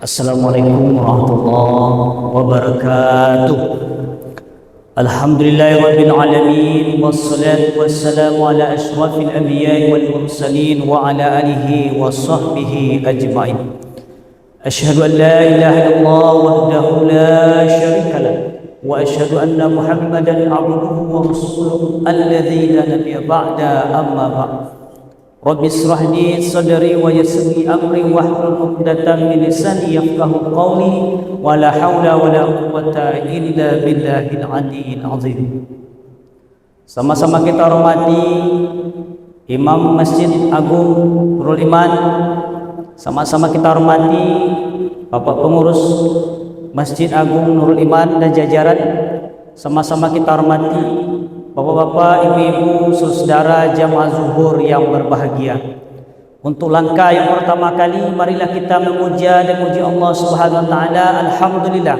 Assalamualaikum warahmatullahi wabarakatuh. Alhamdulillahirabbil alamin wassalatu wassalamu ala asyrafil anbiya'i wal mursalin wa ala alihi wa sahbihi ajma'in. Asyhadu an la ilaha illallah wahdahu la syarika lah wa asyhadu anna Muhammadan abduhu wa rasuluhu alladzi la nabiyya ba'da, amma ba'd. Rabbi israh li sadri wa yassir li amri wahlul 'uqdatam min lisani yafqahu qawli wa la haula wa la quwwata illa billahil aliyyil azim. Sama-sama kita hormati Imam Masjid Agung Nurul Iman. Sama-sama kita hormati Bapak Pengurus Masjid Agung Nurul Iman dan jajaran. Sama-sama kita hormati Bapak-bapak, ibu-ibu, saudara jamaah zuhur yang berbahagia. Untuk langkah yang pertama kali, marilah kita memuja dan memuji Allah Subhanahu wa taala. Alhamdulillah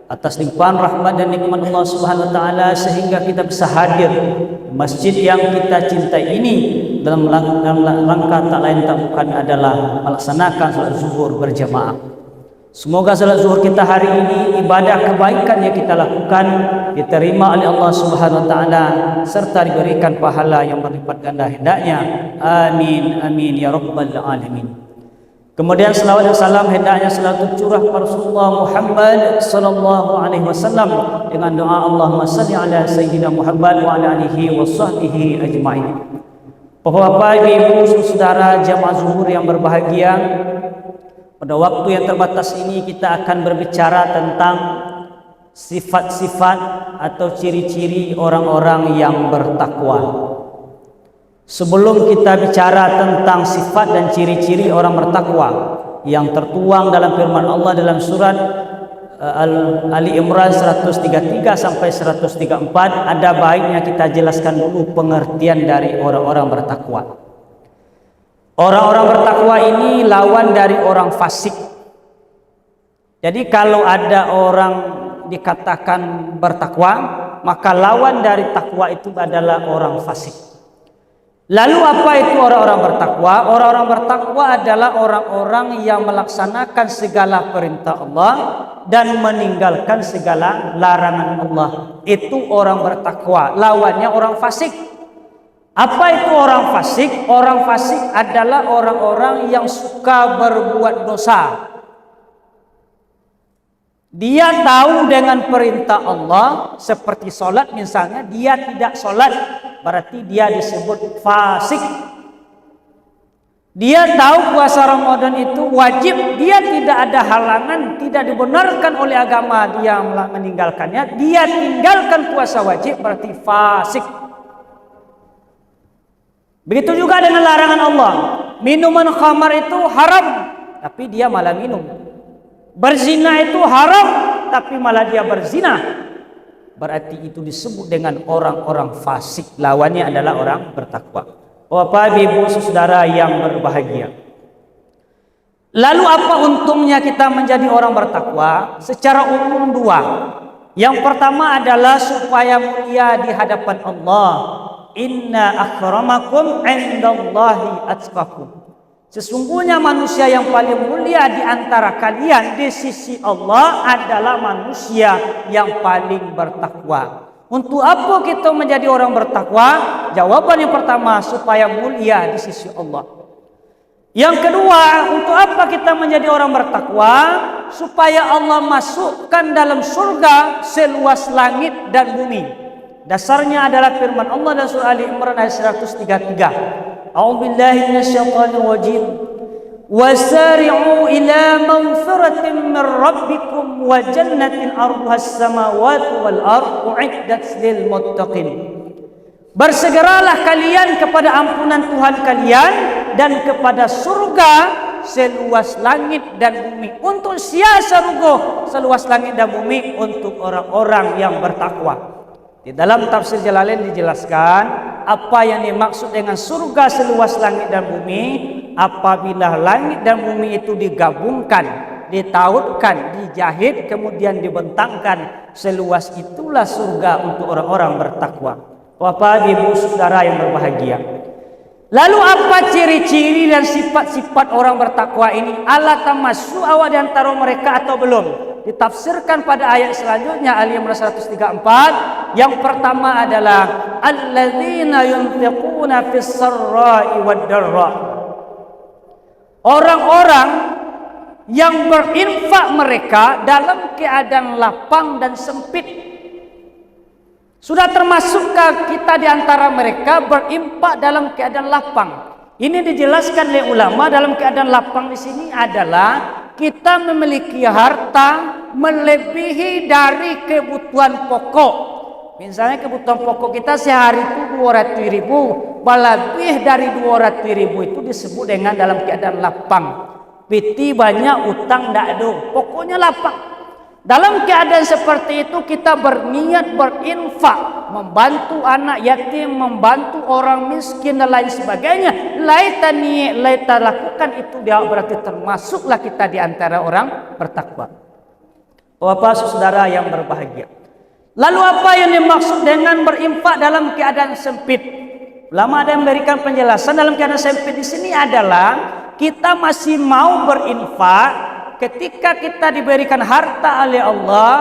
atas limpahan rahmat dan nikmat Allah Subhanahu wa taala sehingga kita bisa hadir di masjid yang kita cintai ini dalam langkah tak lain tak bukan adalah melaksanakan salat zuhur berjamaah. Semoga salat zuhur kita hari ini, ibadah kebaikan yang kita lakukan, diterima oleh Allah Subhanahu wa taala serta diberikan pahala yang berlipat ganda hendaknya. Amin amin ya rabbal alamin. Kemudian selawat dan salam hendaknya selalu tercurah kepada Rasulullah Muhammad sallallahu alaihi wasallam dengan doa Allahumma shalli ala sayyidina Muhammad wa ala alihi wa sahbihi ajma'in. Bapak-bapak, ibu-ibu, saudara jamaah zuhur yang berbahagia, pada waktu yang terbatas ini kita akan berbicara tentang sifat-sifat atau ciri-ciri orang-orang yang bertakwa. Sebelum kita bicara tentang sifat dan ciri-ciri orang bertakwa yang tertuang dalam firman Allah dalam surat Ali Imran 133 sampai 134, ada baiknya kita jelaskan dulu pengertian dari orang-orang bertakwa. Orang-orang bertakwa ini lawan dari orang fasik. Jadi kalau ada orang dikatakan bertakwa, maka lawan dari takwa itu adalah orang fasik. Lalu apa itu orang-orang bertakwa? Orang-orang bertakwa adalah orang-orang yang melaksanakan segala perintah Allah dan meninggalkan segala larangan Allah. Itu orang bertakwa. Lawannya orang fasik. Apa itu orang fasik? Orang fasik adalah orang-orang yang suka berbuat dosa. Dia tahu dengan perintah Allah, seperti sholat misalnya, dia tidak sholat, berarti dia disebut fasik. Dia tahu puasa Ramadan itu wajib, dia tidak ada halangan, tidak dibenarkan oleh agama, dia meninggalkannya, dia tinggalkan puasa wajib, berarti fasik. Begitu juga dengan larangan Allah. Minuman khamar itu haram, tapi dia malah minum. Berzina itu haram, tapi malah dia berzina. Berarti itu disebut dengan orang-orang fasik. Lawannya adalah orang bertakwa. Bapak, ibu, saudara yang berbahagia. Lalu apa untungnya kita menjadi orang bertakwa? Secara umum dua. Yang pertama adalah supaya mulia di hadapan Allah. Inna akramakum indallahi atqakum. Sesungguhnya manusia yang paling mulia di antara kalian di sisi Allah adalah manusia yang paling bertakwa. Untuk apa kita menjadi orang bertakwa? Jawaban yang pertama, supaya mulia di sisi Allah. Yang kedua, untuk apa kita menjadi orang bertakwa? Supaya Allah masukkan dalam surga seluas langit dan bumi. Dasarnya adalah firman Allah dalam surah Ali Imran ayat 133. A'udzubillahi minasyaitonir rajim. Wasari'u ila maghfiratin min rabbikum wa jannatin 'arduhas samawati wal ardu 'iddat lil muttaqin. Bersegeralah kalian kepada ampunan Tuhan kalian dan kepada surga seluas langit dan bumi. Untuk siapa seluas langit dan bumi? Untuk orang-orang yang bertakwa. Di dalam tafsir Jalalain dijelaskan apa yang dimaksud dengan surga seluas langit dan bumi. Apabila langit dan bumi itu digabungkan, ditautkan, dijahit, kemudian dibentangkan, seluas itulah surga untuk orang-orang bertakwa. Bapak, ibu, saudara yang berbahagia. Lalu apa ciri-ciri dan sifat-sifat orang bertakwa ini? Ala tamassu awa di antara mereka atau belum? Ditafsirkan pada ayat selanjutnya Al-Imran 134. Yang pertama adalah alladzina yunfiquna fis sarra'i wad darra. Orang-orang yang berinfak mereka dalam keadaan lapang dan sempit. Sudah termasukkah kita di antara mereka berinfak dalam keadaan lapang? Ini dijelaskan oleh ulama. Dalam keadaan lapang di sini adalah kita memiliki harta melebihi dari kebutuhan pokok. Misalnya kebutuhan pokok kita sehari itu 200.000, lebih dari 200.000 itu disebut dengan dalam keadaan lapang. Piti banyak, utang tidak ada, pokoknya lapang. Dalam keadaan seperti itu kita berniat berinfak, membantu anak yatim, membantu orang miskin dan lain sebagainya. Laita lakukan itu, dia berarti termasuklah kita di antara orang bertakwa. Bapak saudara yang berbahagia. Lalu apa yang dimaksud dengan berinfak dalam keadaan sempit? Ulama ada yang memberikan penjelasan dalam keadaan sempit di sini adalah kita masih mau berinfak ketika kita diberikan harta oleh Allah.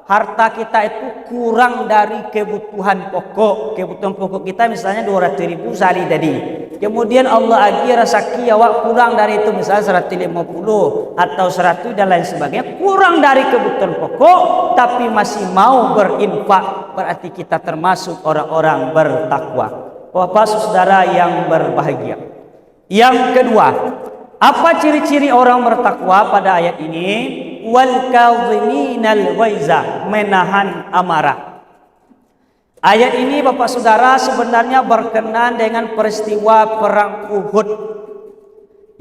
Harta kita itu kurang dari kebutuhan pokok. Kebutuhan pokok kita misalnya 200.000 sehari tadi. Kemudian Allah agi rezeki awak kurang dari itu, misalnya 150 atau 100 dan lain sebagainya. Kurang dari kebutuhan pokok tapi masih mau berinfak, berarti kita termasuk orang-orang bertakwa. Bapak saudara yang berbahagia. Yang kedua, apa ciri-ciri orang bertakwa pada ayat ini? Wal kadhiminal ghaiza, menahan amarah. Ayat ini Bapak Saudara sebenarnya berkenaan dengan peristiwa perang Uhud,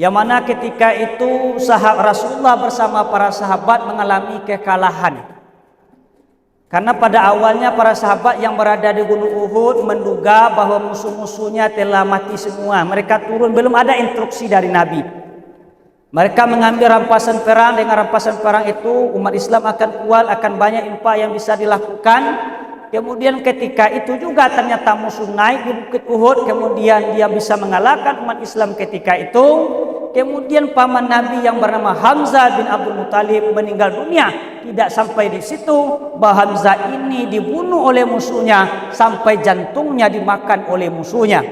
yang mana ketika itu Rasulullah bersama para sahabat mengalami kekalahan. Karena pada awalnya para sahabat yang berada di Gunung Uhud menduga bahwa musuh-musuhnya telah mati semua. Mereka turun, belum ada instruksi dari Nabi. Mereka mengambil rampasan perang. Dengan rampasan perang itu umat Islam akan kuat, akan banyak infak yang bisa dilakukan. Kemudian ketika itu juga ternyata musuh naik di Bukit Uhud. Kemudian dia bisa mengalahkan umat Islam ketika itu. Kemudian paman Nabi yang bernama Hamzah bin Abdul Muthalib meninggal dunia. Tidak sampai di situ, bahwa Hamzah ini dibunuh oleh musuhnya sampai jantungnya dimakan oleh musuhnya.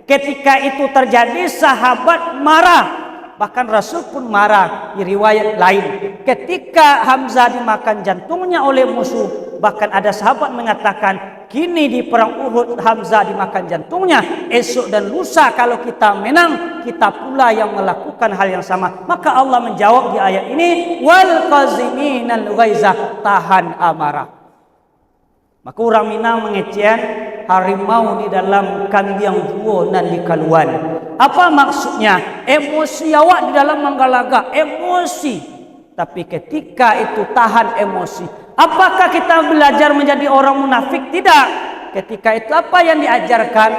Ketika itu terjadi, sahabat marah. Bahkan Rasul pun marah. Di riwayat lain, ketika Hamzah dimakan jantungnya oleh musuh, bahkan ada sahabat mengatakan, kini di perang Uhud Hamzah dimakan jantungnya, esok dan lusa kalau kita menang, kita pula yang melakukan hal yang sama. Maka Allah menjawab di ayat ini, wal qaziminal ghaiza, tahan amarah. Maka orang Minang mengecian harimau di dalam kandang juo dan di kaluan. Apa maksudnya? Emosi awak di dalam menggalaga, emosi. Tapi ketika itu tahan emosi. Apakah kita belajar menjadi orang munafik? Tidak. Ketika itu apa yang diajarkan?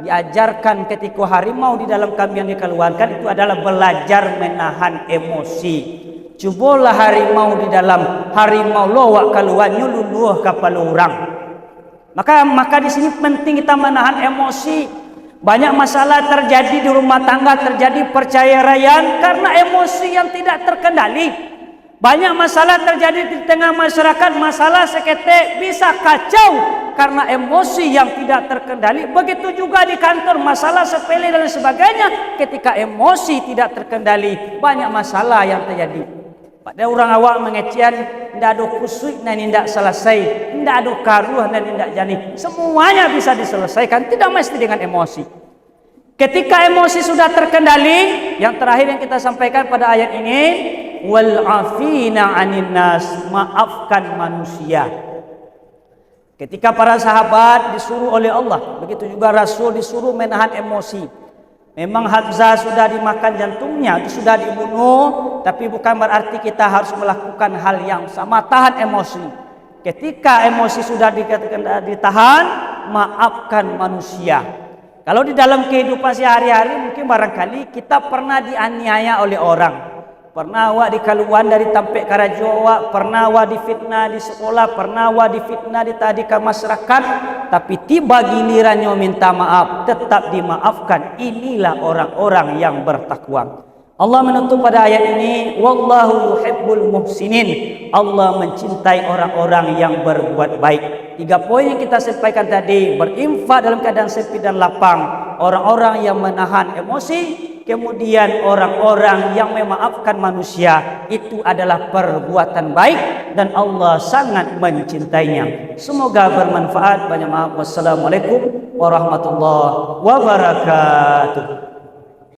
Diajarkan ketika harimau di dalam kambing yang dikeluarkan itu adalah belajar menahan emosi. Cubalah harimau di dalam harimau lowak keluar nyululuh kapal orang. Maka di sini penting kita menahan emosi. Banyak masalah terjadi di rumah tangga, terjadi perceraian karena emosi yang tidak terkendali. Banyak masalah terjadi di tengah masyarakat, masalah seketik bisa kacau karena emosi yang tidak terkendali. Begitu juga di kantor, masalah sepele dan sebagainya. Ketika emosi tidak terkendali, banyak masalah yang terjadi. Pada orang awak mengecian, tidak ada kusuk dan tidak selesai, tidak ada karuh dan tidak jadi. Semuanya bisa diselesaikan, tidak mesti dengan emosi. Ketika emosi sudah terkendali, yang terakhir yang kita sampaikan pada ayat ini, wal afina 'anin nas, maafkan manusia. Ketika para sahabat disuruh oleh Allah, begitu juga Rasul disuruh menahan emosi. Memang Hamzah sudah dimakan jantungnya, itu sudah dibunuh, tapi bukan berarti kita harus melakukan hal yang sama, tahan emosi. Ketika emosi sudah ditahan, maafkan manusia. Kalau di dalam kehidupan sehari-hari mungkin barangkali kita pernah dianiaya oleh orang. Pernah awak dikaluan dari tampek karajo awak, pernah awak difitnah di sekolah, pernah awak difitnah di tadi ke masyarakat, tapi tiba gilirannya minta maaf, tetap dimaafkan. Inilah orang-orang yang bertakwa. Allah menutup pada ayat ini, wallahu yuhibbul muhsinin. Allah mencintai orang-orang yang berbuat baik. 3 poin yang kita sampaikan tadi, berinfak dalam keadaan sempit dan lapang, orang-orang yang menahan emosi, kemudian orang-orang yang memaafkan manusia, itu adalah perbuatan baik dan Allah sangat mencintainya. Semoga bermanfaat. Banyak maaf. Wassalamualaikum warahmatullahi wabarakatuh.